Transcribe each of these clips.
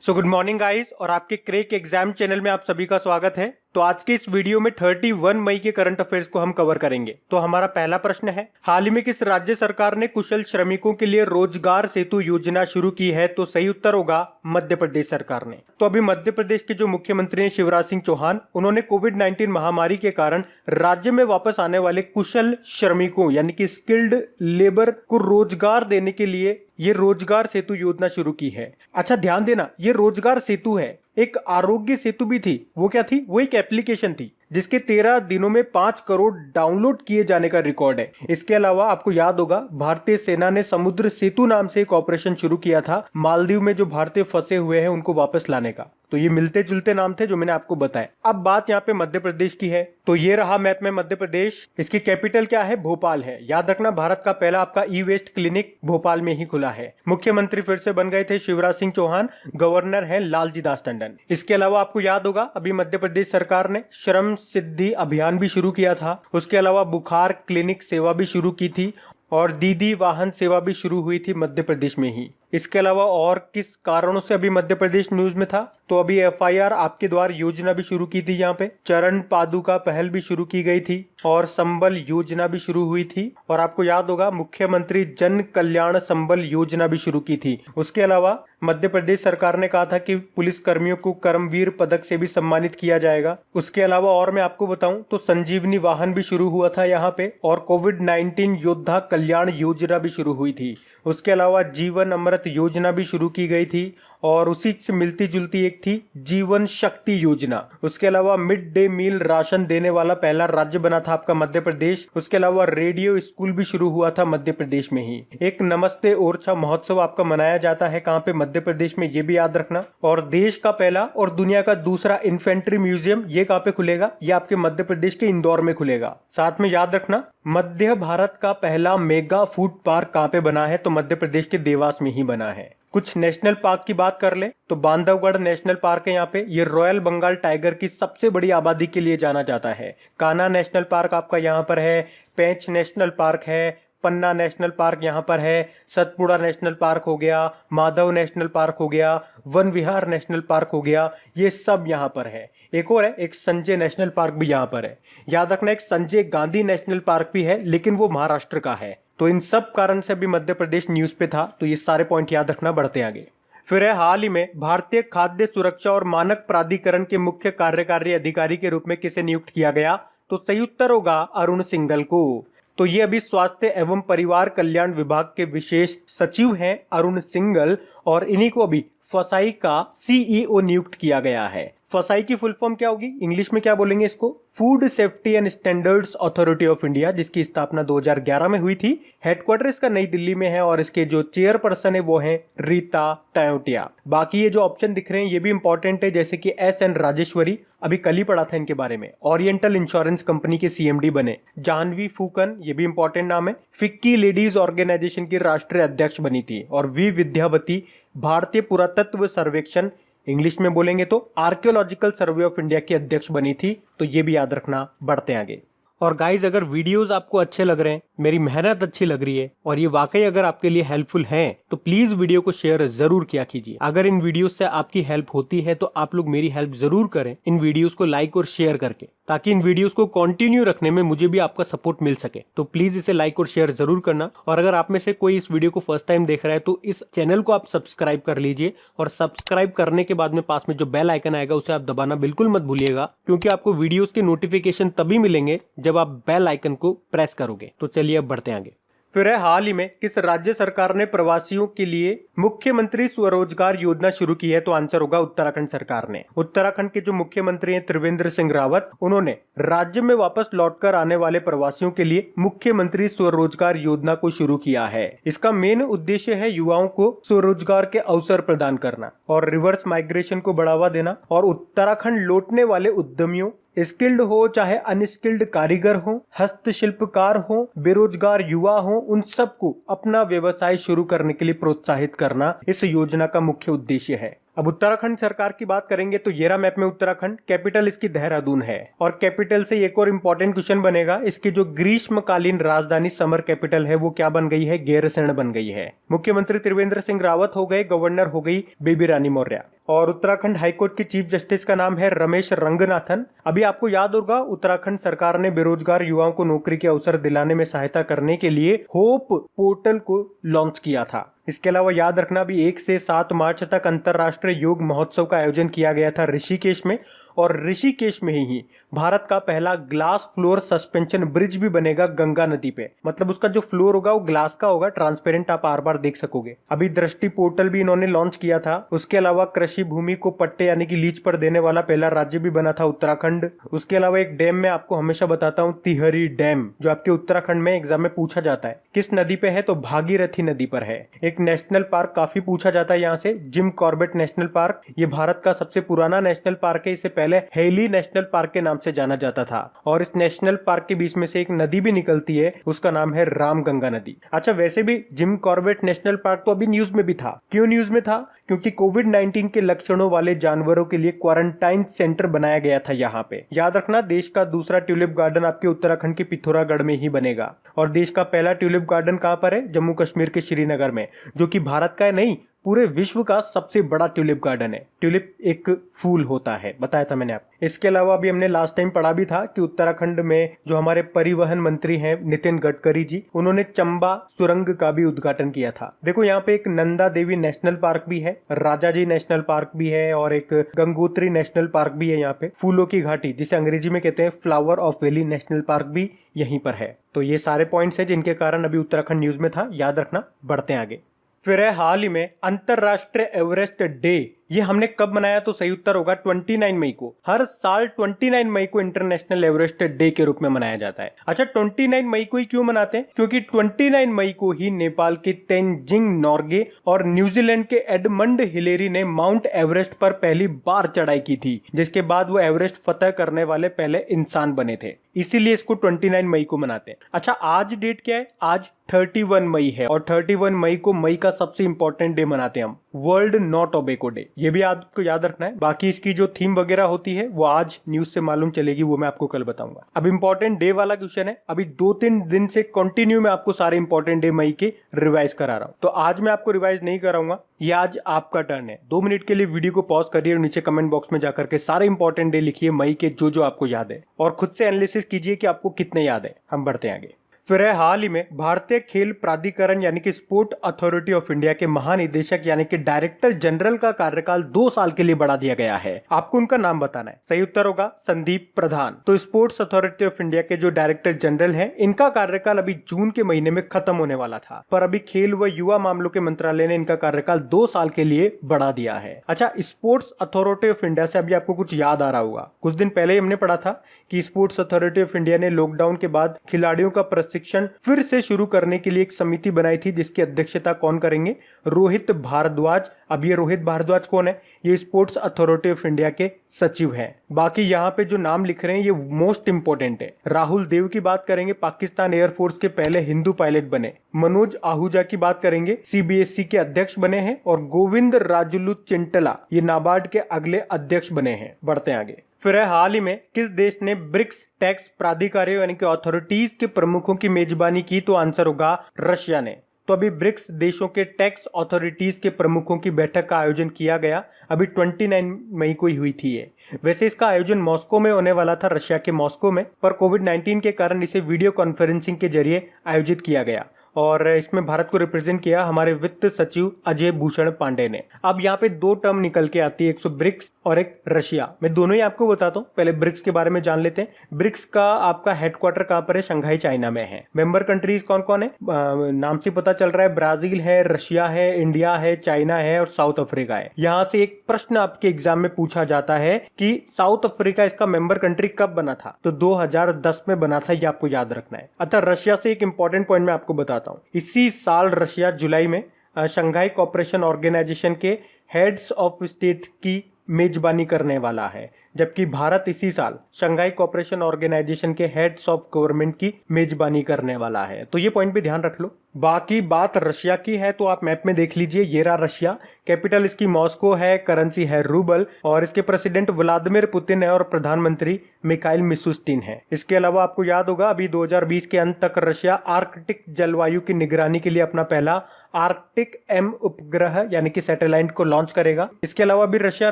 Good morning guys और आपके crack exam channel में आप सभी का स्वागत है। तो आज के इस वीडियो में 31 मई के करंट अफेयर्स को हम कवर करेंगे। तो हमारा पहला प्रश्न है, हाल ही में किस राज्य सरकार ने कुशल श्रमिकों के लिए रोजगार सेतु योजना शुरू की है? तो सही उत्तर होगा मध्य प्रदेश सरकार ने। तो अभी मध्य प्रदेश के जो मुख्यमंत्री हैं शिवराज सिंह चौहान, उन्होंने कोविड-19 महामारी के कारण राज्य में वापस आने वाले कुशल श्रमिकों यानी कि स्किल्ड लेबर को रोजगार देने के लिए ये रोजगार सेतु योजना शुरू की है। अच्छा ध्यान देना, ये रोजगार सेतु है, एक आरोग्य सेतु भी थी। वो क्या थी? वो एक एप्लीकेशन थी जिसके 13 दिनों में 5 करोड़ डाउनलोड किए जाने का रिकॉर्ड है। इसके अलावा आपको याद होगा भारतीय सेना ने समुद्र सेतु नाम से एक ऑपरेशन शुरू किया था मालदीव में जो भारतीय फंसे हुए हैं उनको वापस लाने का। तो ये मिलते जुलते नाम थे जो मैंने आपको बताया। अब बात यहाँ पे मध्य प्रदेश की है। तो ये रहा मैप में मध्य प्रदेश। इसकी कैपिटल क्या है? भोपाल है। याद रखना भारत का पहला आपका ई वेस्ट क्लिनिक भोपाल में ही खुला है। मुख्यमंत्री फिर से बन गए थे शिवराज सिंह चौहान, गवर्नर है लालजी दास टंडन। इसके अलावा आपको याद होगा अभी मध्य प्रदेश सरकार ने श्रम सिद्धि अभियान भी शुरू किया था। उसके अलावा बुखार क्लिनिक सेवा भी शुरू की थी और दीदी वाहन सेवा भी शुरू हुई थी मध्य प्रदेश में ही। इसके अलावा और किस कारणों से अभी मध्य प्रदेश न्यूज में था? तो अभी FIR आपके द्वार योजना भी शुरू की थी, यहाँ पे चरण पादुका पहल भी शुरू की गई थी और संबल योजना भी शुरू हुई थी। और आपको याद होगा मुख्यमंत्री जन कल्याण संबल योजना भी शुरू की थी। उसके अलावा मध्य प्रदेश सरकार ने कहा था कि पुलिस कर्मियों को कर्मवीर पदक से भी सम्मानित किया जाएगा। उसके अलावा और मैं आपको बताऊं तो संजीवनी वाहन भी शुरू हुआ था यहाँ पे और कोविड-19 योद्धा कल्याण योजना भी शुरू हुई थी। उसके अलावा जीवन अमृत योजना भी शुरू की गई थी और उसी से मिलती जुलती एक थी जीवन शक्ति योजना। उसके अलावा मिड डे मील राशन देने वाला पहला राज्य बना था आपका मध्य प्रदेश। उसके अलावा रेडियो स्कूल भी शुरू हुआ था मध्य प्रदेश में ही। एक नमस्ते ओरछा महोत्सव आपका मनाया जाता है कहाँ पे? मध्य प्रदेश में, ये भी याद रखना। और देश का पहला और दुनिया का दूसरा इन्फेंट्री म्यूजियम ये कहाँ पे खुलेगा? ये आपके मध्य प्रदेश के इंदौर में खुलेगा। साथ में याद रखना मध्य भारत का पहला मेगा फूड पार्क कहाँ पे बना है? तो मध्य प्रदेश के देवास में ही बना है। कुछ नेशनल पार्क की बात कर ले तो बांधवगढ़ नेशनल पार्क है यहाँ पे। ये रॉयल बंगाल टाइगर की सबसे बड़ी आबादी के लिए जाना जाता है। कान्हा नेशनल पार्क आपका यहाँ पर है। पेंच नेशनल पार्क है। पन्ना नेशनल पार्क यहाँ पर है। सतपुड़ा नेशनल पार्क हो गया, माधव नेशनल पार्क हो गया, वन विहार नेशनल पार्क हो गया, ये सब यहाँ पर है। एक और है, एक संजय नेशनल पार्क भी यहाँ पर है। याद रखना एक संजय गांधी नेशनल पार्क भी है लेकिन वो महाराष्ट्र का है। तो इन सब कारण से भी मध्य प्रदेश न्यूज पे था। तो ये सारे पॉइंट याद रखना। बढ़ते आगे। फिर है, हाल ही में भारतीय खाद्य सुरक्षा और मानक प्राधिकरण के मुख्य कार्यकारी अधिकारी के रूप में किसे नियुक्त किया गया? तो सही उत्तर होगा अरुण सिंघल को। तो ये अभी स्वास्थ्य एवं परिवार कल्याण विभाग के विशेष सचिव हैं अरुण सिंघल और इन्हीं को अभी फसाई का CEO नियुक्त किया गया है। फसाई की फुल फॉर्म क्या होगी? इंग्लिश में क्या बोलेंगे इसको? Food safety and standards authority of India, जिसकी स्थापना 2011 में हुई थी। हेडक्वार्टर इसका नई दिल्ली में है और इसके जो चेयरपर्सन है वो है रीता टायोटिया। बाकी ये जो ऑप्शन दिख रहे हैं ये भी इंपॉर्टेंट है, जैसे कि SN राजेश्वरी, अभी कल ही पढ़ा था इनके बारे में। ओरिएंटल इंश्योरेंस कंपनी के CMD बने। जाह्नवी फूकन, ये भी इंपॉर्टेंट नाम है, फिक्की लेडीज ऑर्गेनाइजेशन की राष्ट्रीय अध्यक्ष बनी थी। और वी विद्यावती भारतीय पुरातत्व सर्वेक्षण, इंग्लिश में बोलेंगे तो आर्कियोलॉजिकल सर्वे ऑफ इंडिया की अध्यक्ष बनी थी। तो ये भी याद रखना। बढ़ते आगे। और गाइज अगर वीडियोस आपको अच्छे लग रहे हैं, मेरी मेहनत अच्छी लग रही है और ये वाकई अगर आपके लिए हेल्पफुल है तो प्लीज वीडियो को शेयर जरूर किया कीजिए। अगर इन वीडियोस से आपकी हेल्प होती है तो आप लोग मेरी हेल्प जरूर करें इन वीडियोस को लाइक और शेयर करके, ताकि इन वीडियोस को कंटिन्यू रखने में मुझे भी आपका सपोर्ट मिल सके। तो प्लीज इसे लाइक और शेयर जरूर करना। और अगर आप में से कोई इस वीडियो को फर्स्ट टाइम देख रहा है तो इस चैनल को आप सब्सक्राइब कर लीजिए और सब्सक्राइब करने के बाद में पास में जो बेल आइकन आएगा उसे आप दबाना बिल्कुल मत भूलिएगा, क्योंकि आपको वीडियोस के नोटिफिकेशन तभी मिलेंगे जब आप बेल आइकन को प्रेस करोगे। तो चलिए अब बढ़ते आगे। फिर है, हाल ही में किस राज्य सरकार ने प्रवासियों के लिए मुख्यमंत्री स्वरोजगार योजना शुरू की है? तो आंसर होगा उत्तराखंड सरकार ने। उत्तराखंड के जो मुख्यमंत्री हैं त्रिवेंद्र सिंह रावत, उन्होंने राज्य में वापस लौटकर आने वाले प्रवासियों के लिए मुख्यमंत्री स्वरोजगार योजना को शुरू किया है। इसका मेन उद्देश्य है युवाओं को स्वरोजगार के अवसर प्रदान करना और रिवर्स माइग्रेशन को बढ़ावा देना। और उत्तराखंड लौटने वाले उद्यमियों, स्किल्ड हो चाहे अनस्किल्ड कारीगर हो, हस्तशिल्पकार हो, बेरोजगार युवा हो, उन सबको अपना व्यवसाय शुरू करने के लिए प्रोत्साहित करना इस योजना का मुख्य उद्देश्य है। अब उत्तराखंड सरकार की बात करेंगे तो येरा मैप में उत्तराखंड, कैपिटल इसकी देहरादून है। और कैपिटल से एक और इंपॉर्टेंट क्वेश्चन बनेगा, इसकी जो ग्रीष्मकालीन राजधानी समर कैपिटल है वो क्या बन गई है? गैरसैंण बन गई है। मुख्यमंत्री त्रिवेंद्र सिंह रावत हो गए, गवर्नर हो गई बेबी रानी मौर्य। और उत्तराखंड हाईकोर्ट के चीफ जस्टिस का नाम है रमेश रंगनाथन। अभी आपको याद होगा उत्तराखंड सरकार ने बेरोजगार युवाओं को नौकरी के अवसर दिलाने में सहायता करने के लिए होप पोर्टल को लॉन्च किया था। इसके अलावा याद रखना भी 1 से 7 मार्च तक अंतर्राष्ट्रीय योग महोत्सव का आयोजन किया गया था ऋषिकेश में। और ऋषिकेश में ही भारत का पहला ग्लास फ्लोर सस्पेंशन ब्रिज भी बनेगा गंगा नदी पे। मतलब उसका जो फ्लोर होगा वो ग्लास का होगा, ट्रांसपेरेंट, आप बार बार देख सकोगे। अभी दृष्टि पोर्टल भी इन्होंने लॉन्च किया था। उसके अलावा कृषि भूमि को पट्टे यानी कि लीज पर देने वाला पहला राज्य भी बना था उत्तराखंड। उसके अलावा एक डैम मैं आपको हमेशा बताता हूँ, तिहरी डैम, जो आपके उत्तराखंड में एग्जाम में पूछा जाता है। किस नदी पे है? तो भागीरथी नदी पर है। एक नेशनल पार्क काफी पूछा जाता है यहाँ से, जिम कॉर्बेट नेशनल पार्क। ये भारत का सबसे पुराना नेशनल पार्क है। इससे पहले हेली नेशनल पार्क के नाम से जाना जाता था। और इस नेशनल पार्क के बीच में से एक नदी भी निकलती है, उसका नाम है रामगंगा नदी। अच्छा, वैसे भी जिम कॉर्बेट नेशनल पार्क तो अभी न्यूज में भी था। क्यों न्यूज में था? क्योंकि कोविड-19 के लक्षणों वाले जानवरों के लिए क्वारंटाइन सेंटर बनाया गया था यहाँ पे। याद रखना, देश का दूसरा ट्यूलिप गार्डन आपके उत्तराखंड के पिथौरागढ़ में ही बनेगा। और देश का पहला ट्यूलिप गार्डन कहाँ पर है? जम्मू कश्मीर के श्रीनगर में, जो कि भारत का है नहीं, पूरे विश्व का सबसे बड़ा ट्यूलिप गार्डन है। ट्यूलिप एक फूल होता है, बताया था मैंने आपको। इसके अलावा अभी हमने लास्ट टाइम पढ़ा भी था कि उत्तराखंड में जो हमारे परिवहन मंत्री हैं नितिन गडकरी जी, उन्होंने चंबा सुरंग का भी उद्घाटन किया था। देखो यहाँ पे एक नंदा देवी नेशनल पार्क भी है, राजाजी नेशनल पार्क भी है और एक गंगोत्री नेशनल पार्क भी है। यहाँ पे फूलों की घाटी, जिसे अंग्रेजी में कहते हैं flower of valley national park, भी यहीं पर है। तो ये सारे पॉइंट्स हैं जिनके कारण अभी उत्तराखंड न्यूज में था, याद रखना। बढ़ते हैं आगे। फिर है हाल ही में अंतरराष्ट्रीय एवरेस्ट डे। ये हमने कब मनाया? तो सही उत्तर होगा 29 मई को। हर साल 29 मई को इंटरनेशनल एवरेस्ट डे के रूप में मनाया जाता है। अच्छा, 29 मई को ही क्यों मनाते हैं? क्योंकि 29 मई को ही नेपाल के तेंजिंग नोर्गे और न्यूजीलैंड के एडमंड हिलेरी ने माउंट एवरेस्ट पर पहली बार चढ़ाई की थी, जिसके बाद वो एवरेस्ट फतह करने वाले पहले इंसान बने थे। इसीलिए इसको 29 मई को मनाते हैं। अच्छा, आज डेट क्या है? आज 31 मई है। और 31 मई को मई का सबसे इंपॉर्टेंट डे मनाते हैं हम, वर्ल्ड नो टोबैको डे। ये भी आपको याद रखना है। बाकी इसकी जो थीम वगैरह होती है वो आज न्यूज से मालूम चलेगी, वो मैं आपको कल बताऊंगा। अब इंपॉर्टेंट डे वाला क्वेश्चन है। अभी 2-3 दिन से कंटिन्यू मैं आपको सारे इंपॉर्टेंट डे मई के रिवाइज करा रहा हूं, तो आज मैं आपको रिवाइज नहीं कराऊंगा, ये आज आपका टर्न है। 2 मिनट के लिए वीडियो को पॉज करिए और नीचे कमेंट बॉक्स में जाकर के सारे इंपॉर्टेंट डे लिखिए मई के, जो जो आपको याद है, और खुद से एनालिसिस कीजिए कि आपको कितने याद है। हम बढ़ते हैं आगे। फिर है हाल ही में भारतीय खेल प्राधिकरण यानी कि स्पोर्ट अथॉरिटी ऑफ इंडिया के महानिदेशक यानी कि डायरेक्टर जनरल का कार्यकाल 2 साल के लिए बढ़ा दिया गया है। आपको उनका नाम बताना है। सही उत्तर होगा संदीप प्रधान। तो स्पोर्ट्स अथॉरिटी ऑफ इंडिया के जो डायरेक्टर जनरल हैं, इनका कार्यकाल अभी जून के महीने में खत्म होने वाला था, पर अभी खेल व युवा मामलों के मंत्रालय ने इनका कार्यकाल 2 साल के लिए बढ़ा दिया है। अच्छा, स्पोर्ट्स अथॉरिटी ऑफ इंडिया से अभी आपको कुछ याद आ रहा होगा, कुछ दिन पहले हमने पढ़ा था कि स्पोर्ट्स अथॉरिटी ऑफ इंडिया ने लॉकडाउन के बाद खिलाड़ियों का प्रशिक्षण फिर से शुरू करने के लिए एक समिति बनाई थी, जिसकी अध्यक्षता कौन करेंगे? रोहित भारद्वाज। अब ये रोहित भारद्वाज कौन है? ये स्पोर्ट्स अथॉरिटी ऑफ इंडिया के सचिव हैं। बाकी यहाँ पे जो नाम लिख रहे हैं ये मोस्ट इंपोर्टेंट है। राहुल देव की बात करेंगे, पाकिस्तान एयरफोर्स के पहले हिंदू पायलट बने। मनोज आहूजा की बात करेंगे, सीबीएसई के अध्यक्ष बने हैं। और गोविंद राजुलू चिंटला, ये नाबार्ड के अगले अध्यक्ष बने हैं। बढ़ते हैं आगे। फिर है हाल ही में किस देश ने ब्रिक्स टैक्स प्राधिकारियों यानी कि अथॉरिटीज के प्रमुखों की मेजबानी की? तो आंसर होगा रशिया ने। तो अभी ब्रिक्स देशों के टैक्स अथॉरिटीज के प्रमुखों की बैठक का आयोजन किया गया, अभी 29 मई को ही हुई थी ये। वैसे इसका आयोजन मॉस्को में होने वाला था, रशिया के मॉस्को में, पर कोविड-19 के कारण इसे वीडियो कॉन्फ्रेंसिंग के जरिए आयोजित किया गया। और इसमें भारत को रिप्रेजेंट किया हमारे वित्त सचिव अजय भूषण पांडे ने। अब यहाँ पे 2 टर्म निकल के आती है, एक ब्रिक्स और एक रशिया। मैं दोनों ही आपको बताता हूँ। पहले ब्रिक्स के बारे में जान लेते हैं। ब्रिक्स का आपका हेडक्वार्टर कहाँ पर है? शंघाई चाइना में है। मेंबर कंट्रीज कौन कौन है? नाम से पता चल रहा है, ब्राजील है, रशिया है, इंडिया है, चाइना है और साउथ अफ्रीका है। यहाँ से एक प्रश्न आपके एग्जाम में पूछा जाता है कि साउथ अफ्रीका इसका मेंबर कंट्री कब बना था? तो 2010 में बना था, ये आपको याद रखना है। अतः रशिया से एक इंपॉर्टेंट पॉइंट मैं आपको बताता हूँ। इसी साल रशिया जुलाई में शंघाई कोऑपरेशन ऑर्गेनाइजेशन के हेड्स ऑफ स्टेट की मेजबानी करने वाला है। जबकि भारत इसी साल शंघाई कोऑपरेशन ऑर्गेनाइजेशन के हेड्स ऑफ गवर्नमेंट की मेजबानी करने वाला है। तो ये पॉइंट भी ध्यान रख लो। बाकी बात रशिया की है तो आप मैप में देख लीजिए, ये रहा रशिया, कैपिटल इसकी मॉस्को है, करेंसी है रूबल और इसके प्रेसिडेंट व्लादिमीर पुतिन है और प्रधानमंत्री मिखाइल मिशुस्तिन है। इसके अलावा आपको याद होगा अभी 2020 के अंत तक रशिया आर्कटिक जलवायु की निगरानी के लिए अपना पहला आर्कटिक एम उपग्रह यानी कि सैटेलाइट को लॉन्च करेगा। इसके अलावा अभी रशिया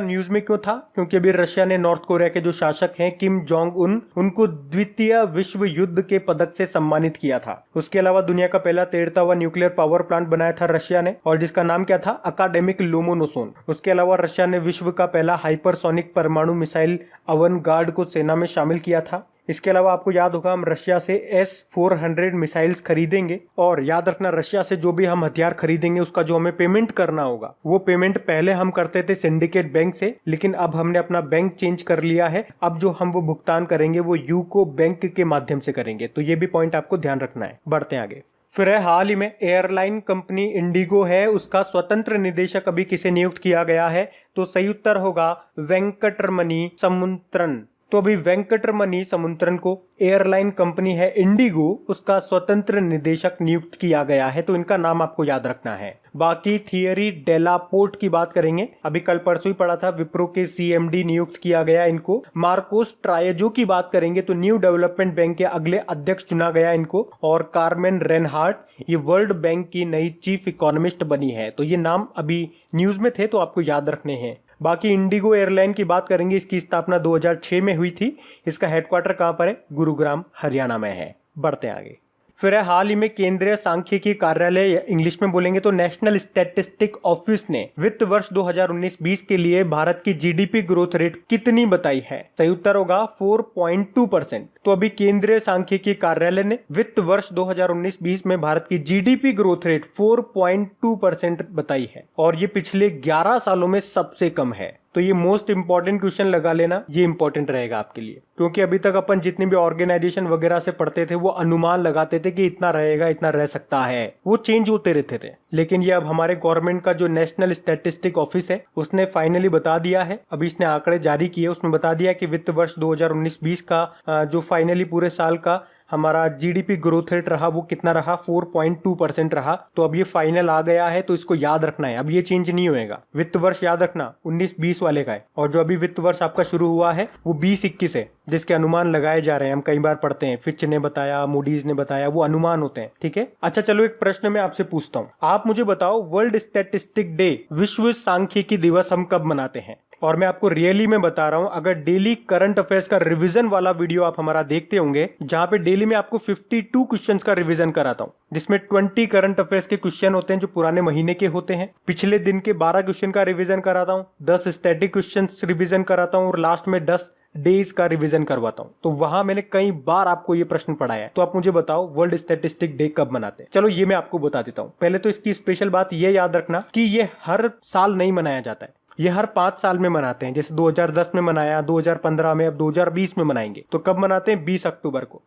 न्यूज में क्यों था? क्योंकि अभी रशिया ने नॉर्थ कोरिया के जो शासक हैं किम जोंग उन, उनको द्वितीय विश्व युद्ध के पदक से सम्मानित किया था। उसके अलावा दुनिया का पहला 13वां न्यूक्लियर पावर प्लांट बनाया था रशिया ने और जिसका नाम क्या था? अकाडेमिक लोमोनोसोन। उसके अलावा रशिया ने विश्व का पहला हाइपरसोनिक परमाणु मिसाइल अवनगार्ड को सेना में शामिल किया था। इसके अलावा आपको याद होगा हम रशिया से S-400 मिसाइल्स खरीदेंगे और याद रखना रशिया से जो भी हम हथियार खरीदेंगे उसका जो हमें पेमेंट करना होगा वो पेमेंट पहले हम करते थे सिंडिकेट बैंक से, लेकिन अब हमने अपना बैंक चेंज कर लिया है। अब जो हम वो भुगतान करेंगे वो यूको बैंक के माध्यम से करेंगे। तो ये भी पॉइंट आपको ध्यान रखना है। बढ़ते हैं आगे। फिर है हाल ही में एयरलाइन कंपनी इंडिगो है, उसका स्वतंत्र निदेशक अभी किसे नियुक्त किया गया है? तो सही उत्तर होगा वेंकटरमणि समुद्रन। तो अभी वेंकटरमणि समुद्रन को एयरलाइन कंपनी है इंडिगो उसका स्वतंत्र निदेशक नियुक्त किया गया है। तो इनका नाम आपको याद रखना है। बाकी थियरी डेलापोर्ट की बात करेंगे, अभी कल परसों ही पढ़ा था, विप्रो के CMD नियुक्त किया गया इनको। मार्कोस ट्रायजो की बात करेंगे तो न्यू डेवलपमेंट बैंक के अगले अध्यक्ष चुना गया इनको। और कार्मेन रेनहार्ट ये वर्ल्ड बैंक की नई चीफ इकोनॉमिस्ट बनी है। तो ये नाम अभी न्यूज में थे तो आपको याद रखने हैं। बाकी इंडिगो एयरलाइन की बात करेंगे, इसकी स्थापना 2006 में हुई थी। इसका हेडक्वार्टर कहां पर है? गुरुग्राम हरियाणा में है। बढ़ते हैं आगे। फिर है हाल ही में केंद्रीय सांख्यिकी कार्यालय, इंग्लिश में बोलेंगे तो नेशनल स्टैटिस्टिक ऑफिस ने वित्त वर्ष 2019-20 के लिए भारत की GDP ग्रोथ रेट कितनी बताई है? सही उत्तर होगा 4.2%। तो अभी केंद्रीय सांख्यिकी कार्यालय ने वित्त वर्ष 2019-20 में भारत की GDP ग्रोथ रेट 4.2% बताई है और ये पिछले 11 सालों में सबसे कम है। तो ये मोस्ट इंपॉर्टेंट क्वेश्चन लगा लेना, ये इंपॉर्टेंट रहेगा आपके लिए, क्योंकि अभी तक अपन जितनी भी ऑर्गेनाइजेशन वगैरह से पढ़ते थे वो अनुमान लगाते थे कि इतना रहेगा, इतना रह सकता है, वो चेंज होते रहते थे। लेकिन ये अब हमारे गवर्नमेंट का जो नेशनल स्टैटिस्टिक ऑफिस है उसने फाइनली बता दिया है, अभी इसने आंकड़े जारी किए, उसमें बता दिया कि वित्त वर्ष 2019-20 का जो फाइनली पूरे साल का हमारा GDP ग्रोथ रेट रहा वो कितना रहा? 4.2% रहा। तो अब ये फाइनल आ गया है तो इसको याद रखना है, अब ये चेंज नहीं होएगा। वित्त वर्ष याद रखना 19-20 वाले का है और जो अभी वित्त वर्ष आपका शुरू हुआ है वो 20-21 है, जिसके अनुमान लगाए जा रहे हैं। हम कई बार पढ़ते हैं, फिच ने बताया, मूडीज ने बताया, वो अनुमान होते हैं। ठीक है, अच्छा चलो एक प्रश्न मैं आपसे पूछता हूँ, आप मुझे बताओ वर्ल्ड स्टैटिस्टिक डे, विश्व सांख्यिकी दिवस हम कब मनाते हैं? और मैं आपको रियली में बता रहा हूं, अगर डेली करंट अफेयर्स का रिवीजन वाला वीडियो आप हमारा देखते होंगे जहां पे डेली में आपको 52 क्वेश्चंस का रिवीजन कराता हूं, जिसमें 20 करंट अफेयर्स के क्वेश्चन होते हैं जो पुराने महीने के होते हैं, पिछले दिन के 12 क्वेश्चन का रिवीजन कराता हूं, 10 स्टैटिक क्वेश्चन रिवीजन कराता हूं और लास्ट में 10 डेज का रिवीजन करवाता हूं। तो वहां मैंने कई बार आपको ये प्रश्न पढ़ाया है। तो आप मुझे बताओ वर्ल्ड स्टैटिस्टिक डे कब मनाते हैं? चलो ये मैं आपको बता देता हूं। पहले तो इसकी स्पेशल बात ये याद रखना कि ये हर साल नहीं मनाया जाता है, ये हर 5 साल में मनाते हैं। जैसे 2010 में मनाया, 2015 में, अब 2020 में मनाएंगे। तो कब मनाते हैं? 20 अक्टूबर को।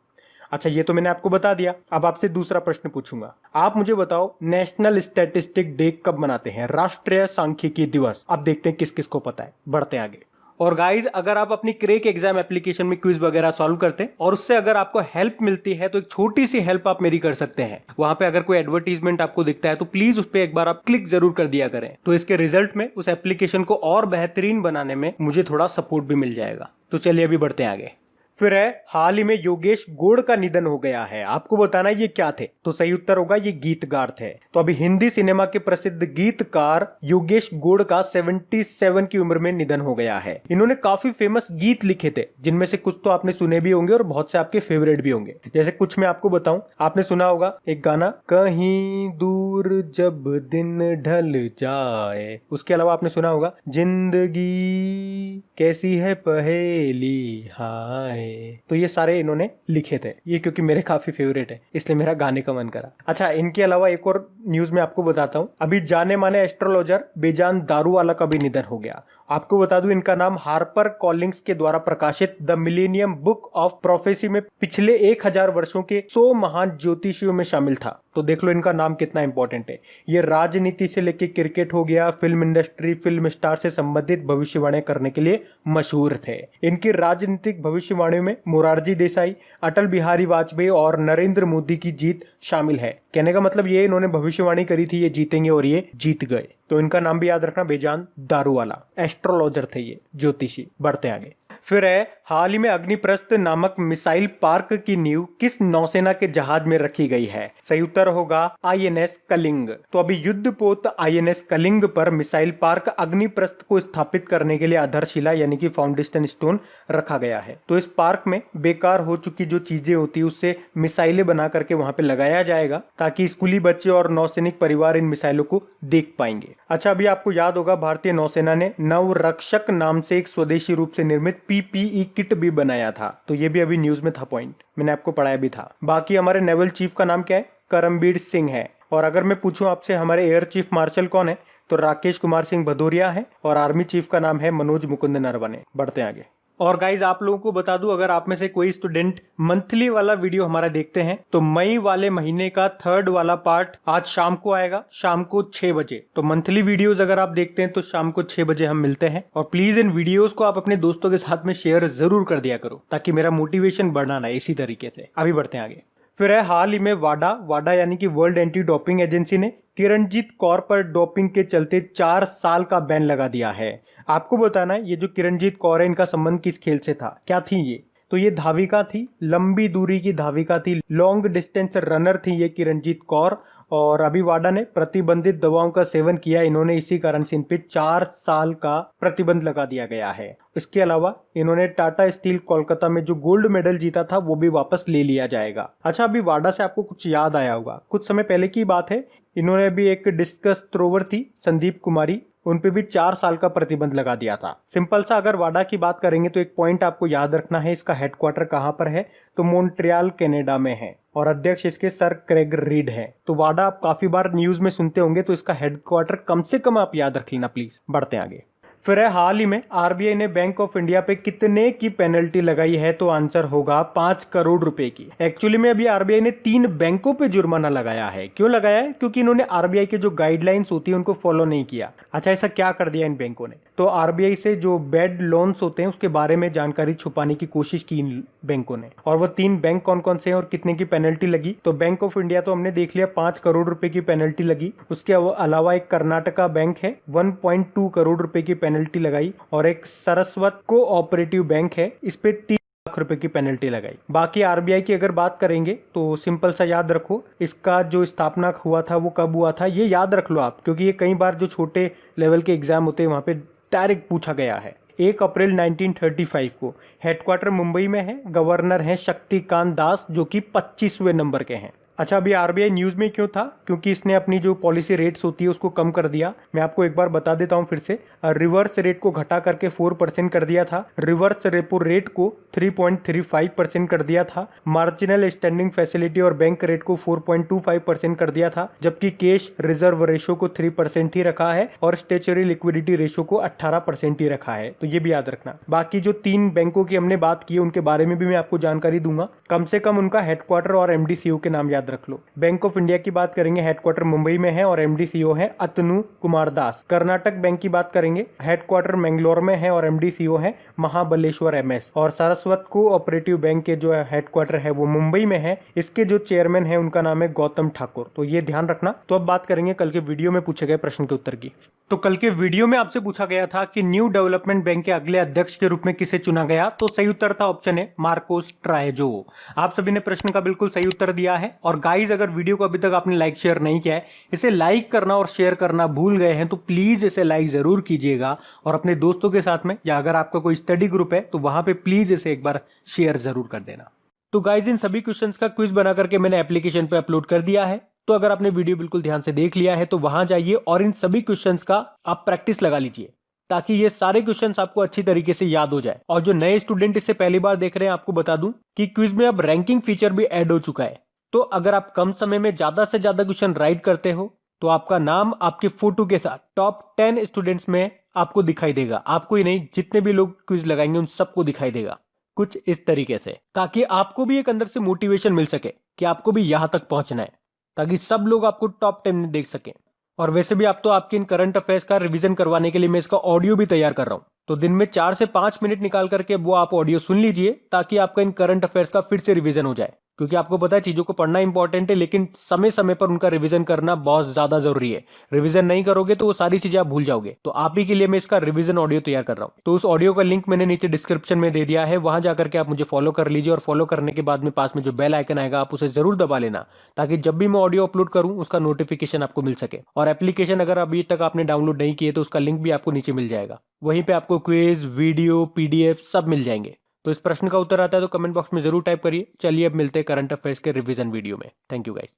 अच्छा ये तो मैंने आपको बता दिया। अब आपसे दूसरा प्रश्न पूछूंगा, आप मुझे बताओ नेशनल स्टैटिस्टिक डे कब मनाते हैं? राष्ट्रीय सांख्यिकी दिवस। अब देखते हैं किस किस को पता है। बढ़ते आगे। और गाइज अगर आप अपनी क्रेक एग्जाम एप्लीकेशन में क्विज वगैरह सॉल्व करते हैं और उससे अगर आपको हेल्प मिलती है तो एक छोटी सी हेल्प आप मेरी कर सकते हैं। वहां पे अगर कोई एडवर्टीजमेंट आपको दिखता है तो प्लीज उस पर एक बार आप क्लिक जरूर कर दिया करें, तो इसके रिजल्ट में उस एप्लीकेशन को और बेहतरीन बनाने में मुझे थोड़ा सपोर्ट भी मिल जाएगा। तो चलिए अभी बढ़ते हैं आगे। फिर है हाल ही में योगेश गौड़ का निधन हो गया है। आपको बताना ये क्या थे? तो सही उत्तर होगा ये गीतकार थे। तो अभी हिंदी सिनेमा के प्रसिद्ध गीतकार योगेश गौड़ का 77 की उम्र में निधन हो गया है। इन्होंने काफी फेमस गीत लिखे थे, जिनमें से कुछ तो आपने सुने भी होंगे और बहुत से आपके फेवरेट भी होंगे। जैसे कुछ मैं आपको बताऊं, आपने सुना होगा एक गाना, कहीं दूर जब दिन ढल जाए। उसके अलावा आपने सुना होगा जिंदगी कैसी है पहेली हाय। तो ये सारे इन्होंने लिखे थे, ये क्योंकि मेरे काफी फेवरेट है इसलिए मेरा गाने का मन करा। अच्छा इनके अलावा एक और न्यूज में आपको बताता हूँ, अभी जाने माने एस्ट्रोलॉजर बेजान दारूवाला का भी निधन हो गया। आपको बता दूं इनका नाम हार्पर कॉलिंग्स के द्वारा प्रकाशित the millennium book of prophecy में पिछले 1000 वर्षों के 100 महान ज्योतिषियों में शामिल था। तो देख लो इनका नाम कितना इंपॉर्टेंट है। ये राजनीति से लेकर क्रिकेट हो गया, फिल्म इंडस्ट्री, फिल्म स्टार से संबंधित भविष्यवाणी करने के लिए मशहूर थे। इनकी राजनीतिक भविष्यवाणियों में मोरारजी देसाई, अटल बिहारी वाजपेयी और नरेंद्र मोदी की जीत शामिल है। कहने का मतलब ये इन्होंने भविष्यवाणी करी थी ये जीतेंगे और ये जीत गए। तो इनका नाम भी याद रखना, बेजान दारूवाला। एस्ट्रोलॉजर थे ये, ज्योतिषी। बढ़ते आगे। फिर है, हाल ही में अग्निप्रस्थ नामक मिसाइल पार्क की नींव किस नौसेना के जहाज में रखी गई है? सही उत्तर होगा आईएनएस कलिंग। तो अभी युद्धपोत आईएनएस कलिंग पर मिसाइल पार्क अग्निप्रस्थ को स्थापित करने के लिए आधारशिला यानी कि फाउंडेशन स्टोन रखा गया है। तो इस पार्क में बेकार हो चुकी जो चीजें होती है उससे मिसाइलें बना करके वहां पे लगाया जाएगा ताकि स्कूली बच्चे और नौसैनिक परिवार इन मिसाइलों को देख पाएंगे। अच्छा, अभी आपको याद होगा भारतीय नौसेना ने नवरक्षक नाम से एक स्वदेशी रूप से निर्मित पीपीई किट भी बनाया था। तो ये भी अभी न्यूज में था, पॉइंट मैंने आपको पढ़ाया भी था। बाकी हमारे नेवल चीफ का नाम क्या है? करमबीर सिंह है। और अगर मैं पूछूं आपसे हमारे एयर चीफ मार्शल कौन है, तो राकेश कुमार सिंह भदौरिया है। और आर्मी चीफ का नाम है मनोज मुकुंद नरवणे। बढ़ते आगे। और गाइज आप लोगों को बता दूं, अगर आप में से कोई स्टूडेंट मंथली वाला वीडियो हमारा देखते हैं तो मई वाले महीने का 3rd वाला पार्ट आज शाम को आएगा, शाम को 6 बजे। तो मंथली वीडियोस अगर आप देखते हैं तो शाम को 6 बजे हम मिलते हैं। और प्लीज इन वीडियोस को आप अपने दोस्तों के साथ में शेयर जरूर कर दिया करो ताकि मेरा मोटिवेशन बढ़ना ना इसी तरीके से। अभी बढ़ते हैं आगे। फिर है, हाल ही में वाडा यानी कि वर्ल्ड एंटी डोपिंग एजेंसी ने किरणजीत कौर पर डोपिंग के चलते 4 साल का बैन लगा दिया है। आपको बताना है ये जो किरणजीत कौर है इनका संबंध किस खेल से था, क्या थी ये? तो ये धाविका थी, लंबी दूरी की धाविका थी, लॉन्ग डिस्टेंस रनर थी ये किरणजीत कौर। और अभी वाडा ने प्रतिबंधित दवाओं का सेवन किया, इन्होंने इसी कारण से इन पे 4 साल का प्रतिबंध लगा दिया गया है। इसके अलावा इन्होंने टाटा स्टील कोलकाता में जो गोल्ड मेडल जीता था वो भी वापस ले लिया जाएगा। अच्छा, अभी वाडा से आपको कुछ याद आया होगा, कुछ समय पहले की बात है, इन्होंने भी एक डिस्कस थ्रोवर थी संदीप कुमारी, उन पे भी 4 साल का प्रतिबंध लगा दिया था। सिंपल सा अगर वाडा की बात करेंगे तो एक पॉइंट आपको याद रखना है, इसका हेडक्वार्टर कहां पर है? तो मॉन्ट्रियल कनाडा में है और अध्यक्ष इसके सर क्रेग रीड है। तो वाडा आप काफी बार न्यूज में सुनते होंगे, तो इसका हेडक्वार्टर कम से कम आप याद रख लेना प्लीज। बढ़ते आगे। फिर है, हाल ही में आरबीआई ने बैंक ऑफ इंडिया पे कितने की पेनल्टी लगाई है? तो आंसर होगा 5 करोड़ रुपए की। एक्चुअली में अभी आरबीआई ने 3 बैंकों पे जुर्माना लगाया है। क्यों लगाया है? क्योंकि इन्होंने आरबीआई के जो गाइडलाइंस होती है उनको फॉलो नहीं किया। अच्छा, ऐसा क्या कर दिया इन बैंकों ने? तो आरबीआई से जो बैड लोन्स होते हैं उसके बारे में जानकारी छुपाने की कोशिश की इन बैंकों ने। और वो 3 बैंक कौन कौन से हैं और कितने की पेनल्टी लगी? तो बैंक ऑफ इंडिया तो हमने देख लिया, 5 करोड़ रुपए की पेनल्टी लगी। उसके अलावा एक कर्नाटका बैंक है, 1.2 करोड़ रुपए की पेनल्टी लगाई। और एक सरस्वत कोऑपरेटिव बैंक है, इस पे 3 लाख रुपए की पेनल्टी लगाई। बाकी आरबीआई की अगर बात करेंगे तो सिंपल सा याद रखो, इसका जो स्थापना हुआ था वो कब हुआ था ये याद रख लो आप, क्योंकि ये कई बार जो छोटे लेवल के एग्जाम होते हैं वहां पे डायरेक्ट पूछा गया है। 1 अप्रैल 1935 को। हेडक्वार्टर मुंबई में है, गवर्नर हैं शक्तिकांत दास जो कि 25वें नंबर के हैं। अच्छा, अभी आरबीआई न्यूज में क्यों था? क्योंकि इसने अपनी जो पॉलिसी रेट्स होती है उसको कम कर दिया। मैं आपको एक बार बता देता हूं फिर से, रिवर्स रेट को घटा करके 4% कर दिया था, रिवर्स रेपो रेट को 3.35% कर दिया था, मार्जिनल स्टैंडिंग फैसिलिटी और बैंक रेट को 4.25% कर दिया था, जबकि कैश रिजर्व रेशो को 3% ही रखा है और स्टेचुरी लिक्विडिटी रेशो को 18% ही रखा है। तो ये भी याद रखना। बाकी जो 3 बैंकों की हमने बात की उनके बारे में भी मैं आपको जानकारी दूंगा, कम से कम उनका हेडक्वार्टर और एमडी/सीईओ के नाम याद रख लो। बैंक ऑफ इंडिया की बात करेंगे, हेडक्वार्टर मुंबई में है और एमडी/सीईओ है अतनु कुमार दास। कर्नाटक बैंक की बात करेंगे, हेडक्वार्टर मैंगलोर में है और एमडी/सीईओ है महाबलेश्वर एमएस। और सरस्वत कोऑपरेटिव बैंक के जो हेडक्वार्टर है वो मुंबई में है, इसके जो चेयरमैन है उनका नाम है गौतम ठाकुर। तो ये ध्यान रखना। तो अब बात करेंगे कल के वीडियो में पूछे गए प्रश्न के उत्तर की। तो कल के वीडियो में आपसे पूछा गया था कि न्यू डेवलपमेंट बैंक के अगले अध्यक्ष के रूप में किसे चुना गया? तो सही उत्तर था ऑप्शन ए, मार्कोस ट्राइजो। आप सभी ने प्रश्न का बिल्कुल सही उत्तर दिया है। और गाइज, अगर वीडियो को अभी तक आपने लाइक शेयर नहीं किया है, इसे लाइक करना और शेयर करना भूल गए हैं तो प्लीज इसे लाइक जरूर कीजिएगा और अपने दोस्तों के साथ में, या अगर आपका कोई स्टडी ग्रुप है तो वहां पे प्लीज इसे एक बार शेयर जरूर कर देना। तो गाइज, इन सभी क्वेश्चंस का क्विज बना करके मैंने एप्लीकेशन पे अपलोड कर दिया है। तो अगर आपने वीडियो बिल्कुल ध्यान से देख लिया है तो वहां जाइए और इन सभी क्वेश्चंस का आप प्रैक्टिस लगा लीजिए ताकि ये सारे क्वेश्चंस आपको अच्छी तरीके से याद हो जाए। और जो नए स्टूडेंट इसे पहली बार देख रहे हैं, आपको बता दूं कि क्विज में अब रैंकिंग फीचर भी ऐड हो चुका है। तो अगर आप कम समय में ज्यादा से ज्यादा क्वेश्चन राइट करते हो तो आपका नाम आपके फोटो के साथ टॉप 10 स्टूडेंट्स में आपको दिखाई देगा। आपको ही नहीं, जितने भी लोग क्विज लगाएंगे उन सबको दिखाई देगा कुछ इस तरीके से, ताकि आपको भी एक अंदर से मोटिवेशन मिल सके कि आपको भी यहां तक पहुंचना है, ताकि सब लोग आपको टॉप 10 में देख सकें। और वैसे भी आप तो आपके इन करंट अफेयर्स का रिवीजन करवाने के लिए मैं इसका ऑडियो भी तैयार कर रहा हूं, तो दिन में 4 से 5 मिनट निकाल करके वो आप ऑडियो सुन लीजिए, ताकि आपका इन करंट अफेयर्स का फिर से रिवीजन हो जाए। क्योंकि आपको पता है चीजों को पढ़ना इंपॉर्टेंट है, लेकिन समय समय पर उनका रिवीजन करना बहुत ज्यादा जरूरी है। रिवीजन नहीं करोगे तो वो सारी चीजें आप भूल जाओगे। तो आप ही के लिए मैं इसका रिवीजन ऑडियो तैयार कर रहा हूँ। तो उस ऑडियो का लिंक मैंने नीचे डिस्क्रिप्शन में दे दिया है, वहां जाकर के आप मुझे फॉलो कर लीजिए। और फॉलो करने के बाद में पास में जो बेल आइकन आएगा आप उसे जरूर दबा लेना, ताकि जब भी मैं ऑडियो अपलोड करूं उसका नोटिफिकेशन आपको मिल सके। और एप्लीकेशन अगर अभी तक आपने डाउनलोड नहीं किए तो उसका लिंक भी आपको नीचे मिल जाएगा। वहीं पे आपको क्विज, वीडियो, पीडीएफ सब मिल जाएंगे। तो इस प्रश्न का उत्तर आता है तो कमेंट बॉक्स में जरूर टाइप करिए। चलिए अब मिलते हैं करंट अफेयर्स के रिवीजन वीडियो में। Thank you guys.